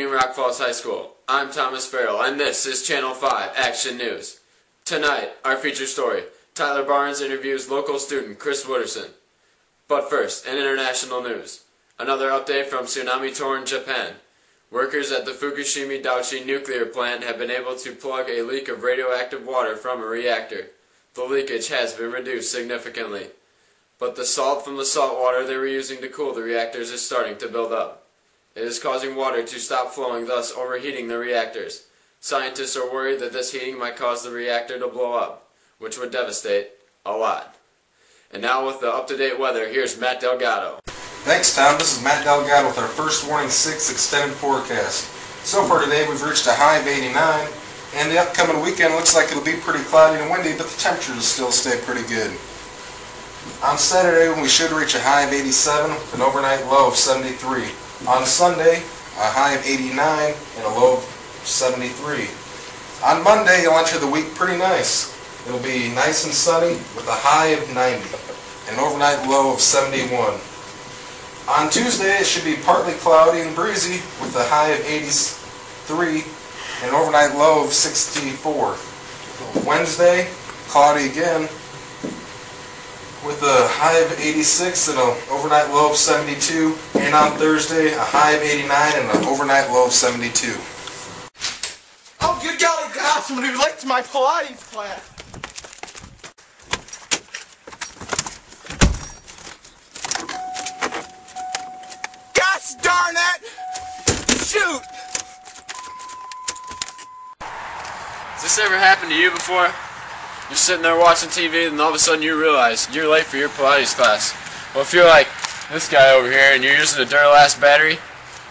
attending Rock Falls High School. I'm Thomas Farrell, and this is Channel 5 Action News. Tonight, our feature story, Tyler Barnes interviews local student Chris Wooderson. But first, in international news, another update from tsunami-torn Japan. Workers at the Fukushima Daiichi nuclear plant have been able to plug a leak of radioactive water from a reactor. The leakage has been reduced significantly, but the salt from the salt water they were using to cool the reactors is starting to build up. It is causing water to stop flowing, thus overheating the reactors. Scientists are worried that this heating might cause the reactor to blow up, which would devastate a lot. And now with the up-to-date weather, here's Matt Delgado. Thanks, Tom. This is Matt Delgado with our first warning 6 extended forecast. So far today we've reached a high of 89, and the upcoming weekend looks like it'll be pretty cloudy and windy, but the temperatures will still stay pretty good. On Saturday we should reach a high of 87 with an overnight low of 73. On Sunday, a high of 89 and a low of 73. On Monday you'll enter the week pretty nice. It'll be nice and sunny with a high of 90 and an overnight low of 71. On Tuesday, it should be partly cloudy and breezy with a high of 83 and an overnight low of 64. Wednesday, cloudy again with a high of 86 and an overnight low of 72. And on Thursday, a high of 89 and an overnight low of 72. Oh, good golly God, somebody liked my Pilates class. Darn it! Shoot! Has this ever happened to you before? You're sitting there watching TV and all of a sudden you realize you're late for your Pilates class. Well, if you're like this guy over here and you're using a Duralast battery,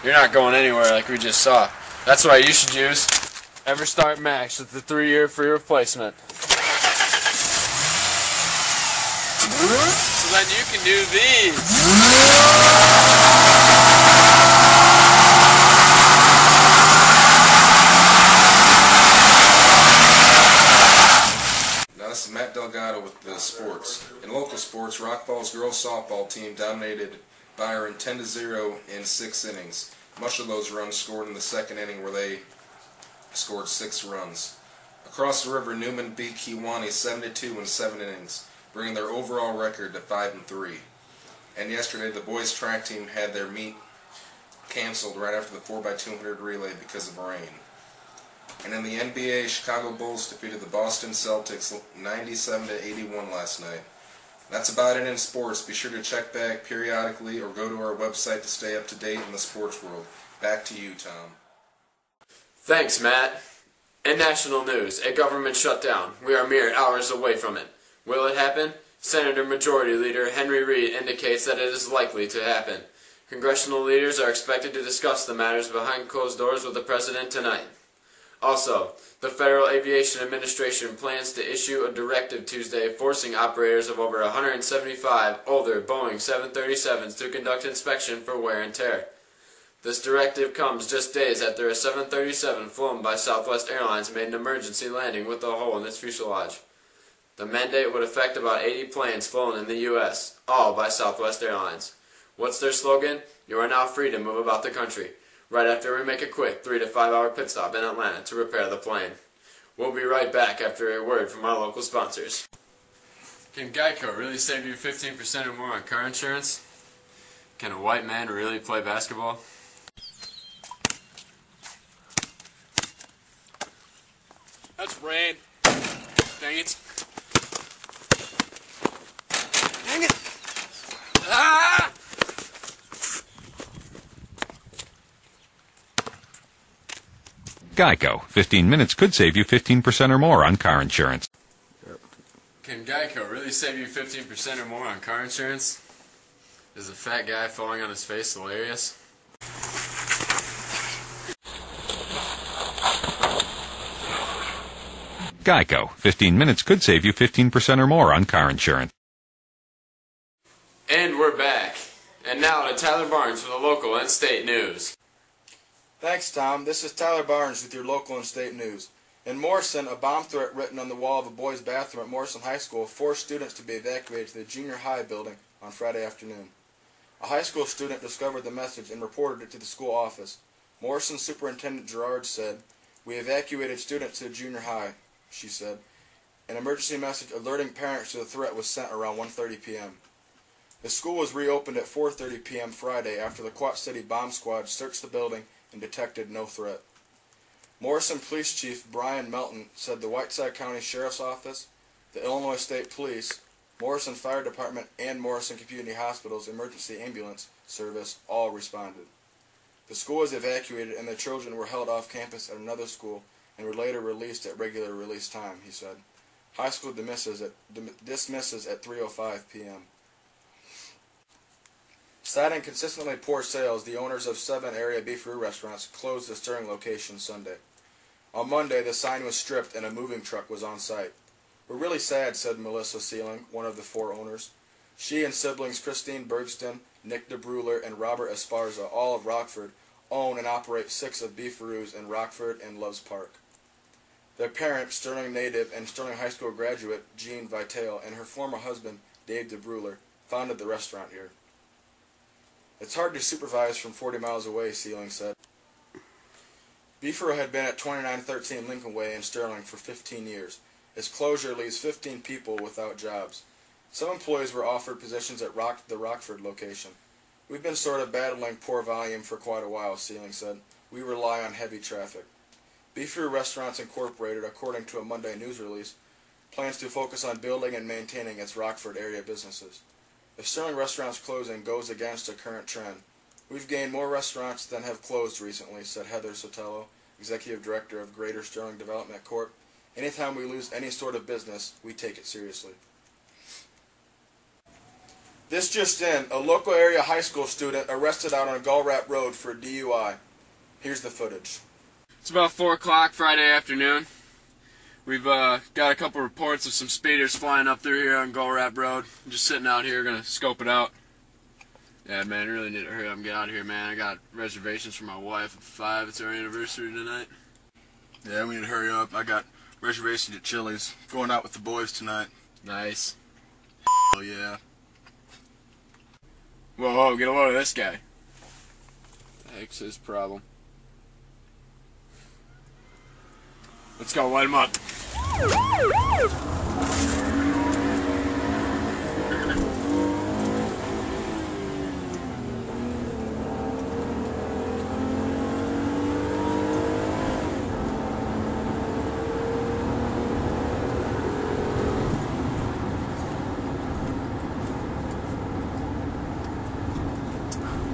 you're not going anywhere like we just saw. That's why you should use EverStart Max with the 3-year free replacement. So then you can do these. This is Matt Delgado with the sports. In local sports, Rock Falls girls softball team dominated Byron 10-0 in 6 innings. Much of those runs scored in the second inning where they scored 6 runs. Across the river, Newman beat Kewanee 7-2 in 7 innings, bringing their overall record to 5-3. And yesterday, the boys track team had their meet canceled right after the 4x200 relay because of rain. And in the NBA, Chicago Bulls defeated the Boston Celtics 97-81 last night. That's about it in sports. Be sure to check back periodically or go to our website to stay up to date in the sports world. Back to you, Tom. Thanks, Matt. In national news, a government shutdown. We are mere hours away from it. Will it happen? Senator Majority Leader Henry Reid indicates that it is likely to happen. Congressional leaders are expected to discuss the matters behind closed doors with the President tonight. Also, the Federal Aviation Administration plans to issue a directive Tuesday forcing operators of over 175 older Boeing 737s to conduct inspection for wear and tear. This directive comes just days after a 737 flown by Southwest Airlines made an emergency landing with a hole in its fuselage. The mandate would affect about 80 planes flown in the U.S., all by Southwest Airlines. What's their slogan? You are now free to move about the country. Right after we make a quick 3 to 5 hour pit stop in Atlanta to repair the plane. We'll be right back after a word from our local sponsors. Can Geico really save you 15% or more on car insurance? Can a white man really play basketball? That's rain. Dang it. Dang it. Ah! Geico. 15 minutes could save you 15% or more on car insurance. Can Geico really save you 15% or more on car insurance? Is a fat guy falling on his face hilarious? Geico. 15 minutes could save you 15% or more on car insurance. And we're back. And now to Tyler Barnes for the local and state news. Thanks, Tom. This is Tyler Barnes with your local and state news. In Morrison, a bomb threat written on the wall of a boys' bathroom at Morrison High School forced students to be evacuated to the junior high building on Friday afternoon. A high school student discovered the message and reported it to the school office. Morrison Superintendent Gerard said, "We evacuated students to the junior high," she said. An emergency message alerting parents to the threat was sent around 1:30 p.m. The school was reopened at 4:30 p.m. Friday after the Quad City bomb squad searched the building and detected no threat. Morrison Police Chief Brian Melton said the Whiteside County Sheriff's Office, the Illinois State Police, Morrison Fire Department, and Morrison Community Hospital's emergency ambulance service all responded. The school was evacuated and the children were held off campus at another school and were later released at regular release time, he said. High school dismisses at 3:05 p.m. Citing consistently poor sales, the owners of 7 area beefaroo restaurants closed the Sterling location Sunday. On Monday, the sign was stripped and a moving truck was on site. "We're really sad," said Melissa Sealing, one of the 4 owners. She and siblings Christine Bergston, Nick DeBruler, and Robert Esparza, all of Rockford, own and operate 6 of Beefaroos in Rockford and Loves Park. Their parent, Sterling native and Sterling High School graduate Jean Vitale, and her former husband, Dave DeBruler, founded the restaurant here. "It's hard to supervise from 40 miles away," Sealing said. Beefaro had been at 2913 Lincoln Way in Sterling for 15 years. Its closure leaves 15 people without jobs. Some employees were offered positions at the Rockford location. "We've been sort of battling poor volume for quite a while," Sealing said. "We rely on heavy traffic." Beefaro Restaurants Incorporated, according to a Monday news release, plans to focus on building and maintaining its Rockford area businesses. If Sterling Restaurants closing goes against a current trend, "We've gained more restaurants than have closed recently," said Heather Sotelo, Executive Director of Greater Sterling Development Corp. "Anytime we lose any sort of business, we take it seriously." This just in, a local area high school student arrested out on Gull Rap Road for a DUI. Here's the footage. It's about 4 o'clock Friday afternoon. We've got a couple reports of some speeders flying up through here on Gull Rap Road. I'm just sitting out here, gonna scope it out. Yeah, man, I really need to hurry up and get out of here, man. I got reservations for my wife at 5. It's our anniversary tonight. Yeah, we need to hurry up. I got reservations at Chili's. Going out with the boys tonight. Nice. Oh, yeah. Whoa, get a load of this guy. What the heck's his problem? Let's go, light him up.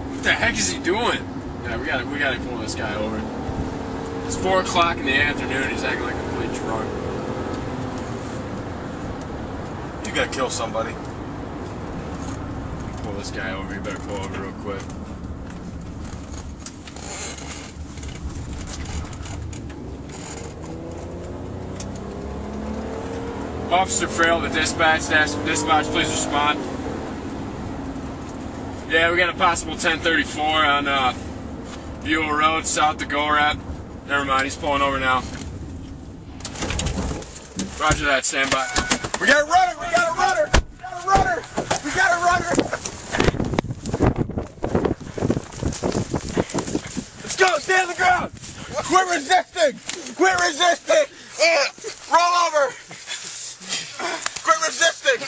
What the heck is he doing? Yeah, we gotta pull this guy over. It's 4 o'clock in the afternoon. He's acting like a complete drunk. You gotta kill somebody. Pull this guy over. You better pull over real quick. Officer Farrell, the dispatch, please respond. Yeah, we got a possible 1034 on Buell Road, south to Gull Rap. Never mind, he's pulling over now. Roger that, stand by. We got a runner! We got a runner! We got a runner! We got a runner! Let's go! Stay on the ground! Quit resisting! Quit resisting! Roll over! Quit resisting!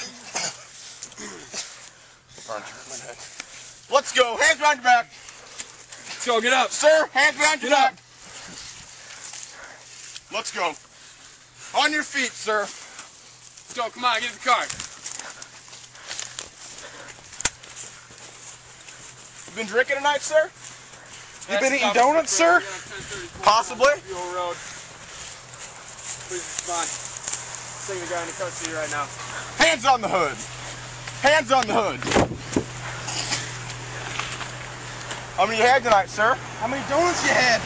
Let's go! Hands behind your back! Let's go, get up. Sir, hands behind your back! Let's go. On your feet, sir. Let's go, come on, get in the car. You been drinking tonight, sir? You been eating donuts, sir? Possibly. Buell Road. Please respond. Seeing the guy in the car seat right now. Hands on the hood. Hands on the hood. How many you had tonight, sir? How many donuts you had?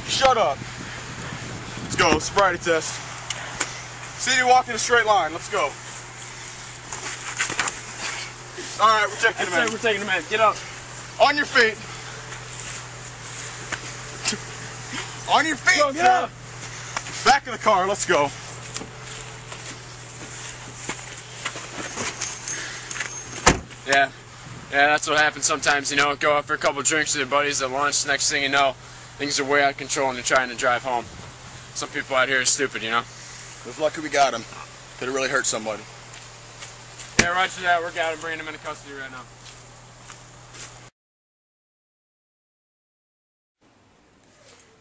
Shut up. Let's go. Sobriety test. See you walk in a straight line. Let's go. All right, we're checking him in. We're taking him in. Get up. On your feet. On your feet, Go, get sir. up. Back of the car. Let's go. Yeah. Yeah, that's what happens sometimes, you know. Go out for a couple drinks with your buddies at lunch, next thing you know, things are way out of control and you're trying to drive home. Some people out here are stupid, you know. It was lucky we got him. Could have really hurt somebody. Yeah, roger that. We're got him, bringing him into custody right now.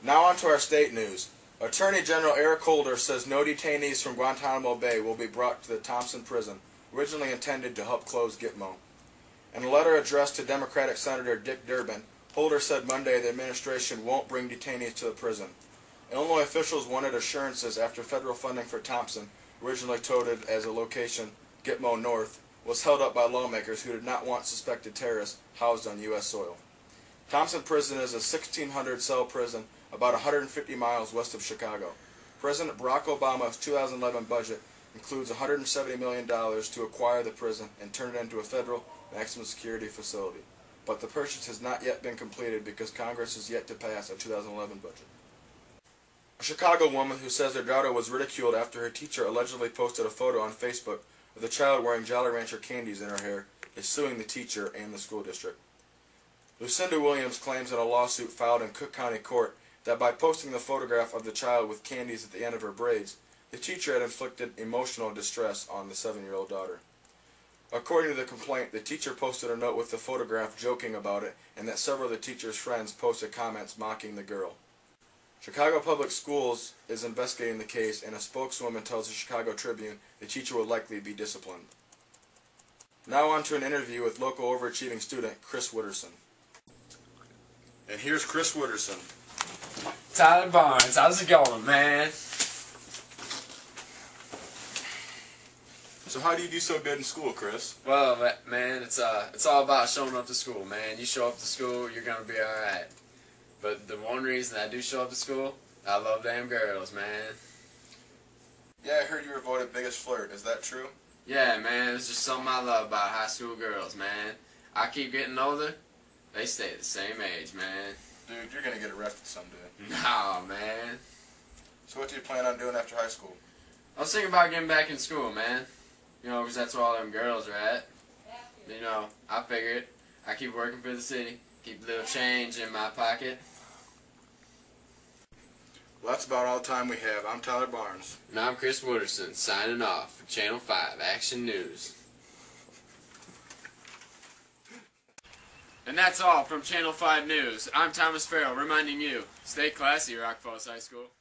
Now on to our state news. Attorney General Eric Holder says no detainees from Guantanamo Bay will be brought to the Thompson prison, originally intended to help close Gitmo. In a letter addressed to Democratic Senator Dick Durbin, Holder said Monday the administration won't bring detainees to the prison. Illinois officials wanted assurances after federal funding for Thompson, originally touted as a location, Gitmo North, was held up by lawmakers who did not want suspected terrorists housed on U.S. soil. Thompson Prison is a 1,600-cell prison about 150 miles west of Chicago. President Barack Obama's 2011 budget includes $170 million to acquire the prison and turn it into a federal maximum security facility. But the purchase has not yet been completed because Congress has yet to pass a 2011 budget. A Chicago woman who says her daughter was ridiculed after her teacher allegedly posted a photo on Facebook of the child wearing Jolly Rancher candies in her hair is suing the teacher and the school district. Lucinda Williams claims in a lawsuit filed in Cook County Court that by posting the photograph of the child with candies at the end of her braids, the teacher had inflicted emotional distress on the 7-year-old daughter. According to the complaint, the teacher posted a note with the photograph joking about it, and that several of the teacher's friends posted comments mocking the girl. Chicago Public Schools is investigating the case, and a spokeswoman tells the Chicago Tribune the teacher will likely be disciplined. Now on to an interview with local overachieving student Chris Wooderson. And here's Chris Wooderson. Tyler Barnes, how's it going, man? So how do you do so good in school, Chris? Well, man, it's all about showing up to school, man. You show up to school, you're gonna be all right. But the one reason I do show up to school, I love damn girls, man. Yeah, I heard you were voted biggest flirt. Is that true? Yeah, man, it's just something I love about high school girls, man. I keep getting older, they stay the same age, man. Dude, you're gonna get arrested someday. Nah, man. So what do you plan on doing after high school? I was thinking about getting back in school, man. You know, 'cause that's where all them girls are at. You know, I figured I keep working for the city, keep a little change in my pocket. Well, that's about all the time we have. I'm Tyler Barnes. And I'm Chris Wooderson, signing off for Channel 5 Action News. And that's all from Channel 5 News. I'm Thomas Farrell reminding you, stay classy, Rock Falls High School.